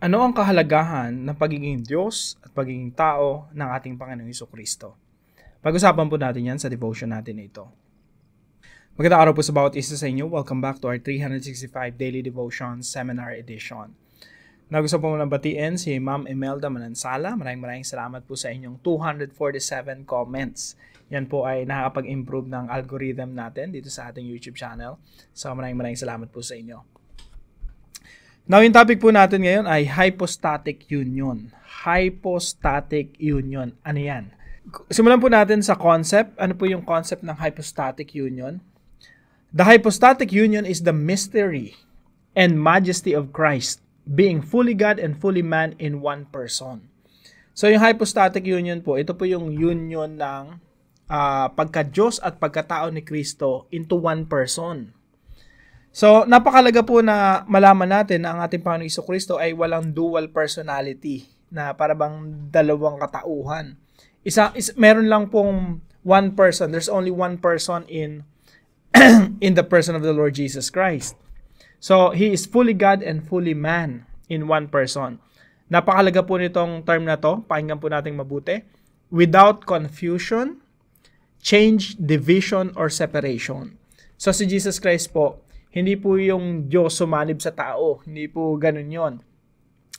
Ano ang kahalagahan ng pagiging Diyos at pagiging tao ng ating Panginoong Jesucristo? Pag-usapan po natin yan sa devotion natin na ito. Magandang araw po sa bawat isa sa inyo. Welcome back to our 365 Daily Devotion Seminar Edition. Gusto po muna batiin si Ma'am Imelda Manansala. Maraming salamat po sa inyong 247 comments. Yan po ay nakakapag-improve ng algorithm natin dito sa ating YouTube channel. So maraming salamat po sa inyo. Now, yung topic po natin ngayon ay hypostatic union. Hypostatic union. Ano yan? Simulan po natin sa concept. Ano po yung concept ng hypostatic union? The hypostatic union is the mystery and majesty of Christ, being fully God and fully man in one person. So, yung hypostatic union po, ito po yung union ng pagka-Diyos at pagkatao ni Kristo into one person. So, napakalaga po na malaman natin na ang ating Panginoong Jesucristo ay walang dual personality na para bang dalawang katauhan. Meron lang pong one person. There's only one person in the person of the Lord Jesus Christ. So, He is fully God and fully man in one person. Napakalaga po nitong term na to. Pakinggan po natin mabuti. Without confusion, change, division, or separation. So, si Jesus Christ po, hindi po yung Diyos sumanib sa tao. Hindi po ganun yon.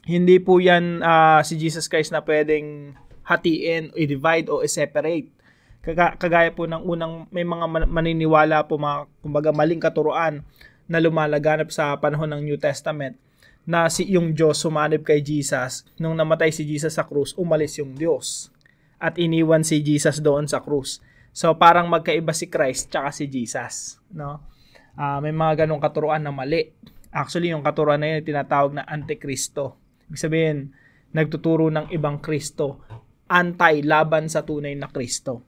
Hindi po yan si Jesus Christ na pwedeng hatiin, i-divide o i-separate. Kagaya po ng unang may mga maniniwala po, kumbaga maling katuruan na lumalaganap sa panahon ng New Testament na yung Diyos sumanib kay Jesus. Nung namatay si Jesus sa krus, umalis yung Diyos at iniwan si Jesus doon sa krus. So parang magkaiba si Christ tsaka si Jesus, no? May mga ganong katuruan na mali. Actually, yung katuruan na yun tinatawag na Antikristo. Ibig sabihin, nagtuturo ng ibang Kristo. Laban sa tunay na Kristo.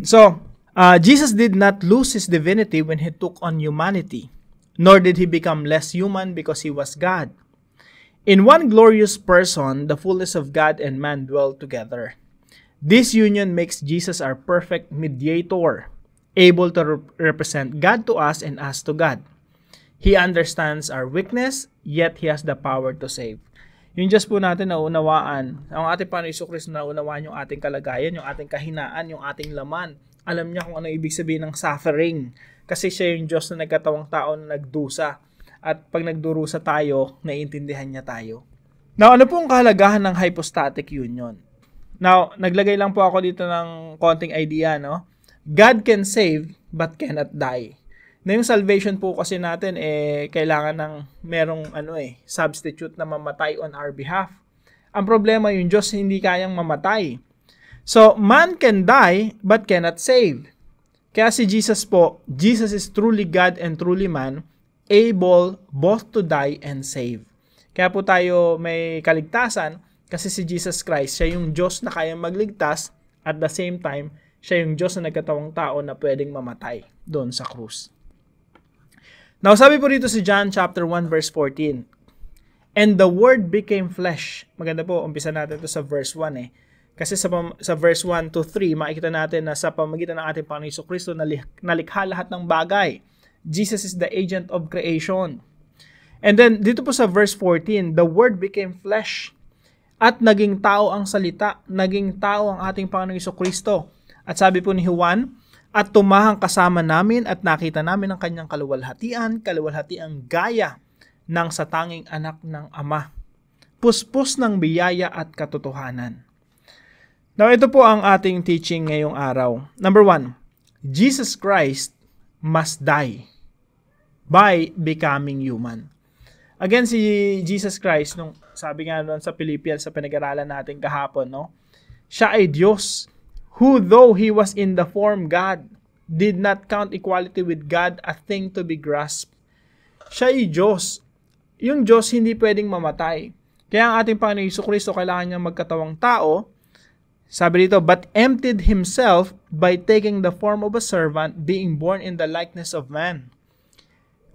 So, Jesus did not lose His divinity when He took on humanity, nor did He become less human because He was God. In one glorious person, the fullness of God and man dwell together. This union makes Jesus our perfect mediator, able to represent God to us and us to God. He understands our weakness, yet He has the power to save. Yung Diyos po natin naunawaan, ang ating Panginoong Jesucristo naunawaan yung ating kalagayan, yung ating kahinaan, yung ating laman. Alam niya kung ano ibig sabihin ng suffering. Kasi siya yung Diyos na nagkatawang tao na nagdusa. At pag nagdurusa tayo, naiintindihan niya tayo. Now, ano po ang kahalagahan ng hypostatic union? Now, naglagay lang po ako dito ng konting idea, no? God can save but cannot die. Na yung salvation po kasi natin kailangan ng merong substitute na mamatay on our behalf. Ang problema yung Diyos hindi kayang mamatay. So man can die but cannot save. Kaya si Jesus po, Jesus is truly God and truly man, able both to die and save. Kaya po tayo may kaligtasan kasi si Jesus Christ, siya yung Diyos na kayang magligtas at the same time siya yung Diyos na nagkatawang tao na pwedeng mamatay doon sa krus. Now, sabi po dito si John chapter 1 verse 14, and the Word became flesh. Maganda po, umpisa natin to sa verse 1 Kasi sa verse 1 to 3, makikita natin na sa pamagitan ng ating Panginoong Jesucristo nalikha lahat ng bagay. Jesus is the agent of creation. And then, dito po sa verse 14, the Word became flesh. At naging tao ang salita, naging tao ang ating Panginoong Jesucristo. At sabi po ni Juan, at tumahang kasama namin at nakita namin ang kanyang kaluwalhatian gaya ng satanging anak ng Ama. Puspos ng biyaya at katotohanan. Now, ito po ang ating teaching ngayong araw. Number 1, Jesus Christ must die by becoming human. Again, si Jesus Christ, nung sabi nga doon sa Philippians sa pinag-aralan natin kahapon, no? Siya ay Diyos, who though He was in the form God, did not count equality with God a thing to be grasped. Siya ay Diyos. Yung Diyos hindi pwedeng mamatay. Kaya ang ating Panginoong Jesucristo kailangan niyang magkatawang tao. Sabi dito, but emptied Himself by taking the form of a servant, being born in the likeness of man.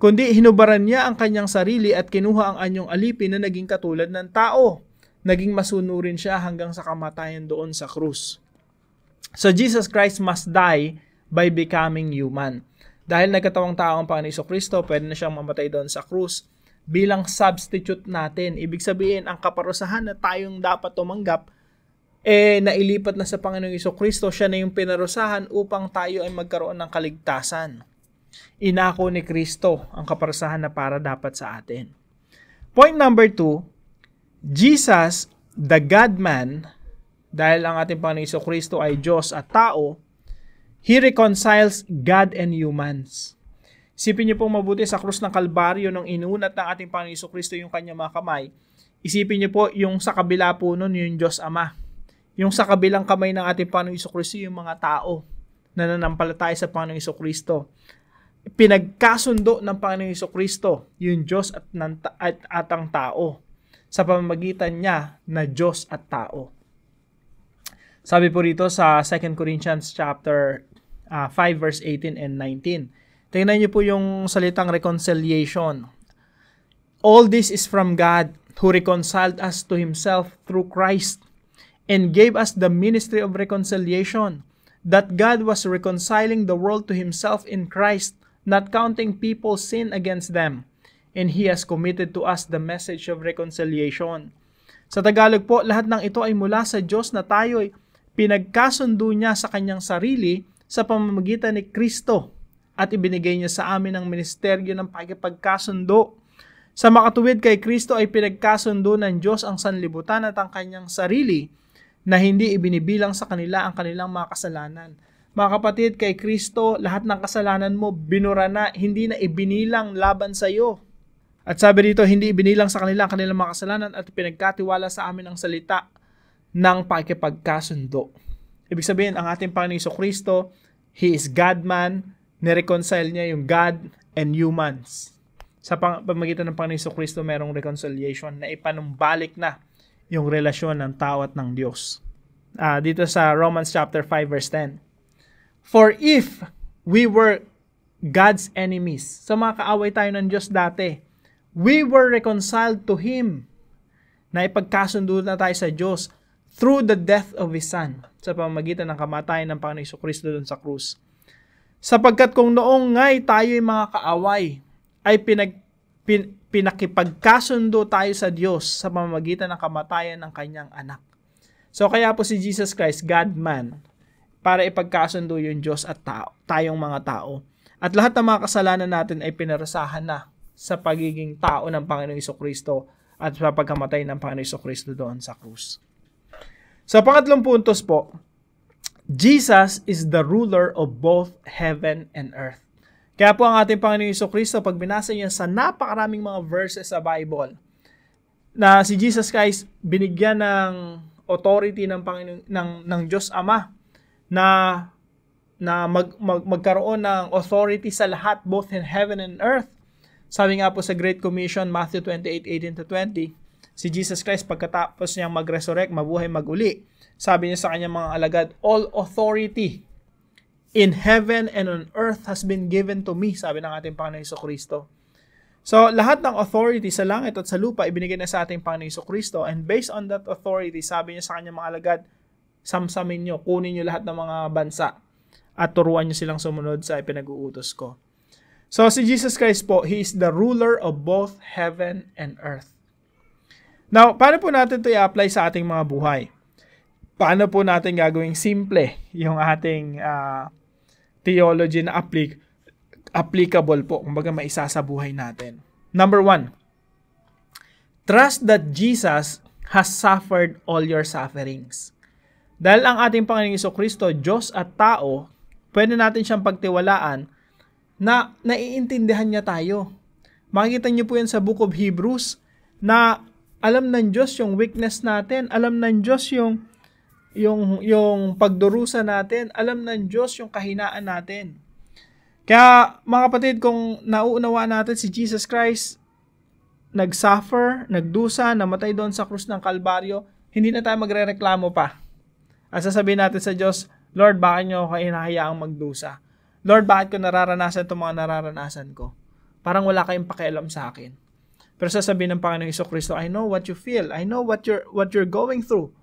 Kundi hinubaran niya ang kanyang sarili at kinuha ang anyong alipin na naging katulad ng tao. Naging masunurin siya hanggang sa kamatayan doon sa krus. So Jesus Christ must die by becoming human. Dahil nagkatawang tao ang Panginoong Jesucristo, pwede na siyang mamatay doon sa krus. bilang substitute natin. Ibig sabihin, ang kaparusahan na tayong dapat tumanggap, nailipat na sa Panginoong Jesucristo. Siya na yung pinarusahan upang tayo ay magkaroon ng kaligtasan. Inako ni Kristo ang kaparusahan na para dapat sa atin. Point number 2, Jesus, the God-man, dahil ang ating Panginoong Jesucristo ay Diyos at tao, He reconciles God and humans. Isipin niyo pong mabuti sa krus ng Kalbaryo nung inunat ng ating Panginoong Jesucristo yung kanyang mga kamay. Isipin niyo po yung sa kabila po nun, yung Diyos Ama. Yung sa kabilang kamay ng ating Panginoong Jesucristo, yung mga tao na nanampalataya sa Panginoong Jesucristo. Pinagkasundo ng Panginoong Jesucristo yung Diyos at ang tao sa pamamagitan niya na Diyos at tao. Sabi po rito sa 2 Corinthians chapter 5 verse 18 and 19. Tingnan niyo po yung salitang reconciliation. All this is from God who reconciled us to Himself through Christ and gave us the ministry of reconciliation, that God was reconciling the world to Himself in Christ, not counting people's sin against them, and He has committed to us the message of reconciliation. Sa Tagalog po, lahat ng ito ay mula sa Diyos na tayo'y pinagkasundo niya sa kanyang sarili sa pamamagitan ni Kristo at ibinigay niya sa amin ang ministeryo ng pakikipagkasundo. Sa makatuwid kay Kristo ay pinagkasundo ng Diyos ang sanlibutan at ang kanyang sarili na hindi ibinibilang sa kanila ang kanilang mga kasalanan. Mga kapatid, kay Kristo, lahat ng kasalanan mo, binura na, hindi na ibinilang laban sa iyo. At sabi dito, hindi ibinilang sa kanila ang kanilang mga kasalanan at pinagkatiwala sa amin ang salita ng pakikipagkasundo. Ibig sabihin, ang ating Panginoong Jesucristo, He is God-man, nireconcile niya yung God and humans. Sa pamamagitan ng Panginoong Jesucristo, merong reconciliation na ipanumbalik na yung relasyon ng tao at ng Diyos. Dito sa Romans chapter 5 verse 10. For if we were God's enemies, sa mga kaaway tayo ng Diyos dati, we were reconciled to Him, na ipagkasundo na tayo sa Diyos through the death of His Son, sa pamamagitan ng kamatayan ng Panginoong Jesucristo doon sa krus. Sapagkat kung noong nga'y tayo'y mga kaaway, ay pinakipagkasundo tayo sa Diyos sa pamamagitan ng kamatayan ng kanyang anak. So kaya po si Jesus Christ, God-man, para ipagkasundo yung Diyos at tayong mga tao. At lahat ng mga kasalanan natin ay pinarasahan na sa pagiging tao ng Panginoong Jesucristo at sa pagkamatay ng Panginoong Jesucristo doon sa krus. Sa pangatlong puntos po, Jesus is the ruler of both heaven and earth. Kaya po ang ating Panginoong Jesucristo, pag binasa niya sa napakaraming mga verses sa Bible, na si Jesus Christ binigyan ng authority ng Panginoon ng Diyos Ama na magkaroon ng authority sa lahat, both in heaven and earth. Sabi nga po sa Great Commission, Matthew 28:18-20, si Jesus Christ pagkatapos niyang mag-resurrect, mabuhay, mag-uli, sabi niya sa kanyang mga alagad, all authority in heaven and on earth has been given to me, sabi ng ating Panginoong Jesucristo. So, lahat ng authority sa langit at sa lupa, ibinigay na sa ating Panginoong Jesucristo, and based on that authority, sabi niya sa kanyang mga alagad, samsamin niyo, kunin niyo lahat ng mga bansa, at turuan niyo silang sumunod sa ipinag-uutos ko. So, si Jesus Christ po, He is the ruler of both heaven and earth. Now, paano po natin ito i-apply sa ating mga buhay? Paano po natin gagawing simple yung ating theology na applicable po, kumbaga maisa sa buhay natin? Number 1, trust that Jesus has suffered all your sufferings. Dahil ang ating Panginoong Jesucristo, Diyos at tao, pwede natin siyang pagtiwalaan na naiintindihan niya tayo. Makikita niyo po yan sa Book of Hebrews na alam ng Diyos yung weakness natin, alam ng Diyos yung pagdurusa natin, alam ng Diyos yung kahinaan natin. Kaya mga kapatid, kung nauunawa natin si Jesus Christ, nag-suffer, nagdusa, namatay doon sa krus ng Kalbaryo, hindi na tayo magrereklamo pa. At sasabihin natin sa Diyos, Lord, bakit niyo ako hinahayaang magdusa? Lord, bakit ko nararanasan itong mga nararanasan ko? Parang wala kayong pakialam sa akin. Pero sasabihin ng Panginoong Jesucristo, I know what you feel. I know what you're going through.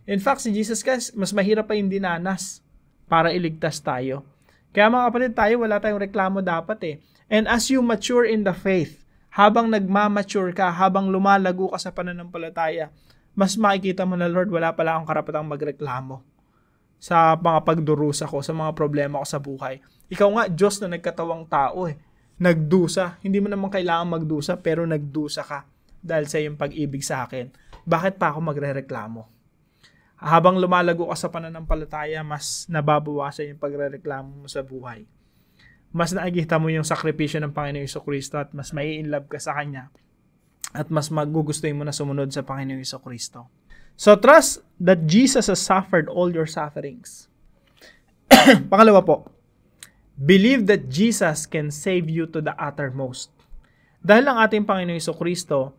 In fact, si Jesus Christ, mas mahirap pa yung dinanas para iligtas tayo. Kaya mga kapatid, tayo wala tayong reklamo dapat eh. And as you mature in the faith, habang nagmamature ka, habang lumalago ka sa pananampalataya, mas makikita mo na, Lord, wala pala akong karapatang magreklamo sa mga pagdurusa ko, sa mga problema ko sa buhay. Ikaw nga, Diyos na nagkatawang tao nagdusa. Hindi mo naman kailangan magdusa, pero nagdusa ka dahil sa iyong pag-ibig sa akin. Bakit pa ako magrereklamo? Habang lumalago ka sa pananampalataya, mas nababawasan yung pagrereklamo mo sa buhay. Mas nakikita mo yung sakripisyo ng Panginoong Jesucristo at mas mai-inlove ka sa Kanya at mas magugustuhin mo na sumunod sa Panginoong Jesucristo. So trust that Jesus has suffered all your sufferings. Pangalawa po, believe that Jesus can save you to the uttermost. Dahil ang ating Panginoong Jesucristo,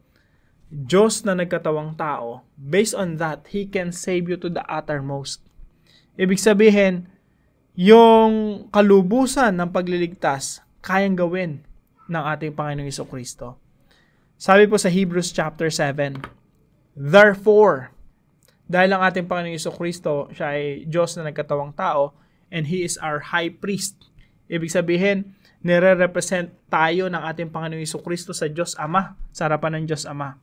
Diyos na nagkatawang tao, based on that, He can save you to the uttermost. Ibig sabihin, yung kalubusan ng pagliligtas, kayang gawin ng ating Panginoong Jesucristo. Sabi po sa Hebrews chapter 7, therefore, dahil ang ating Panginoong Jesucristo, siya ay Diyos na nagkatawang tao, and He is our high priest. Ibig sabihin, nire-represent tayo ng ating Panginoong Jesucristo sa Diyos Ama, sa harapan ng Diyos Ama.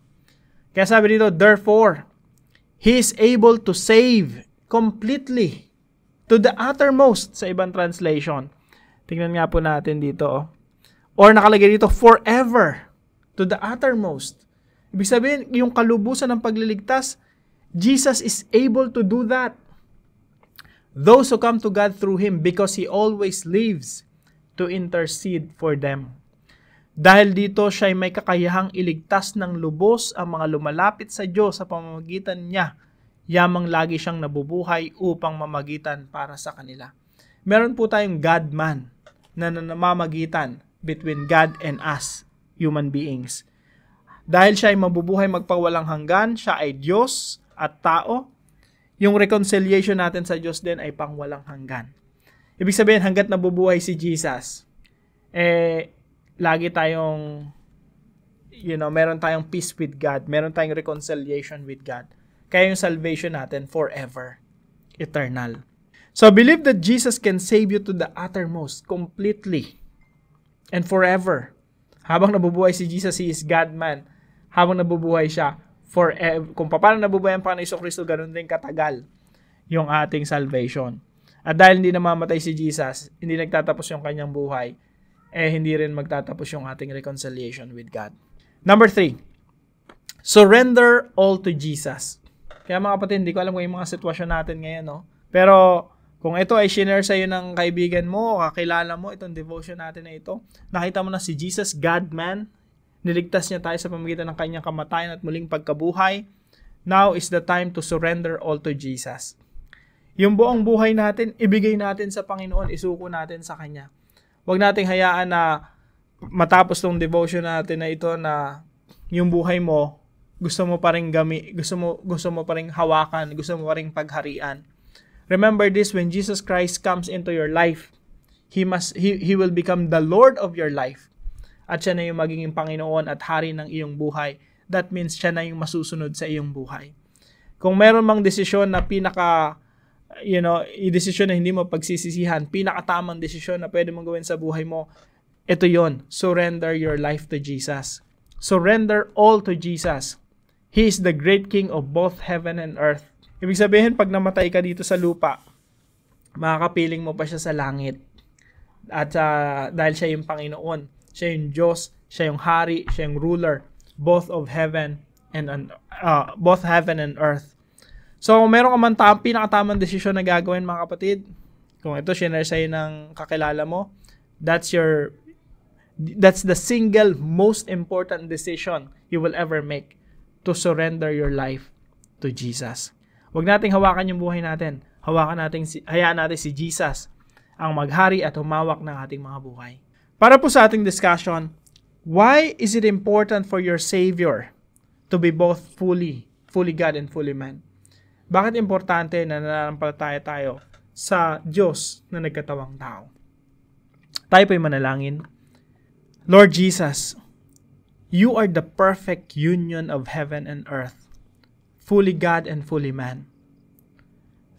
Kaya sabi dito, therefore, He is able to save completely to the uttermost sa ibang translation. Tingnan nga po natin dito. Or nakalagay dito, forever to the uttermost. Ibig sabihin, yung kalubusan ng pagliligtas, Jesus is able to do that. Those who come to God through Him because He always lives to intercede for them. Dahil dito siya ay may kakayahang iligtas ng lubos ang mga lumalapit sa Diyos sa pamamagitan niya. Yamang lagi siyang nabubuhay upang mamagitan para sa kanila. Meron po tayong God-man na namamagitan between God and us, human beings. Dahil siya ay mabubuhay magpawalang hanggan, siya ay Diyos at tao, yung reconciliation natin sa Diyos din ay pangwalang hanggan. Ibig sabihin, hanggat nabubuhay si Jesus, lagi tayong, meron tayong peace with God, meron tayong reconciliation with God. Kaya yung salvation natin forever, eternal. So believe that Jesus can save you to the uttermost, completely, and forever. Habang nabubuhay si Jesus, He is God-man. Habang nabubuhay siya, forever. Kung paano nabubuhay ang Panginoon Jesucristo, ganun din katagal yung ating salvation. At dahil hindi namamatay si Jesus, hindi nagtatapos yung kanyang buhay, hindi rin magtatapos yung ating reconciliation with God. Number 3, surrender all to Jesus. Kaya mga kapatid, hindi ko alam kung yung mga sitwasyon natin ngayon, no? Pero kung ito ay shinare sa iyo ng kaibigan mo o kakilala mo, itong devotion natin na ito, nakita mo na si Jesus, God-man, niligtas niya tayo sa pamamagitan ng kanyang kamatayan at muling pagkabuhay. Now is the time to surrender all to Jesus. Yung buong buhay natin, ibigay natin sa Panginoon, isuko natin sa Kanya. Huwag nating hayaan na matapos tong devotion natin na ito na yung buhay mo, gusto mo pa rin gusto mo pa rin hawakan, gusto mo pa rin pagharian. Remember this, when Jesus Christ comes into your life, He will become the Lord of your life. At siya na yung magiging Panginoon at hari ng iyong buhay. That means siya na yung masusunod sa iyong buhay. Kung meron mang desisyon na desisyon na hindi mo pagsisisihan, pinakatamang desisyon na pwede mong gawin sa buhay mo, ito yon, surrender your life to Jesus. Surrender all to Jesus. He is the great King of both heaven and earth. Ibig sabihin, pag namatay ka dito sa lupa, makakapiling mo pa siya sa langit. At dahil siya yung Panginoon, siya yung Diyos, siya yung hari, siya yung ruler, both heaven and earth. So, kung meron ka man pinakatamang desisyon na gagawin, mga kapatid, kung ito shinare sa'yo ng kakilala mo, that's the single most important decision you will ever make, to surrender your life to Jesus. Huwag nating hawakan yung buhay natin. Hayaan natin si Jesus ang maghari at humawak ng ating mga buhay. Para po sa ating discussion, why is it important for your Savior to be both fully God and fully man? Bakit importante na nananampalataya tayo sa Diyos na nagkatawang tao? Tayo po'y manalangin. Lord Jesus, You are the perfect union of heaven and earth, fully God and fully man.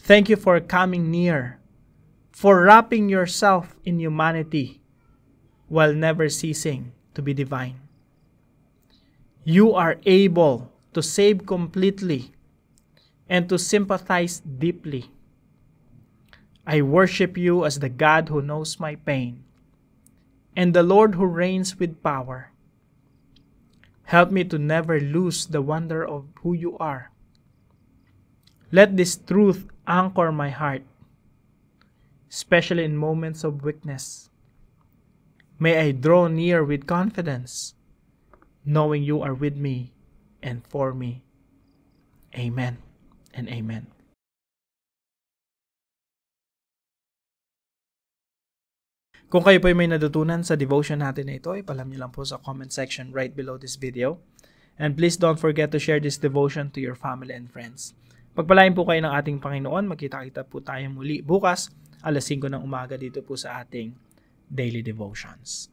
Thank You for coming near, for wrapping Yourself in humanity while never ceasing to be divine. You are able to save completely and to sympathize deeply. I worship you as the God who knows my pain and the Lord who reigns with power. Help me to never lose the wonder of who you are. Let this truth anchor my heart, especially in moments of weakness. May I draw near with confidence, knowing you are with me and for me. Amen and amen. Kung kayo po ay may natutunan sa devotion natin na ito, ipalam niyo lang po sa comment section right below this video. And please don't forget to share this devotion to your family and friends. Pagpalain po kayo ng ating Panginoon. Magkita-kita po tayo muli bukas, alas 5 ng umaga dito po sa ating daily devotions.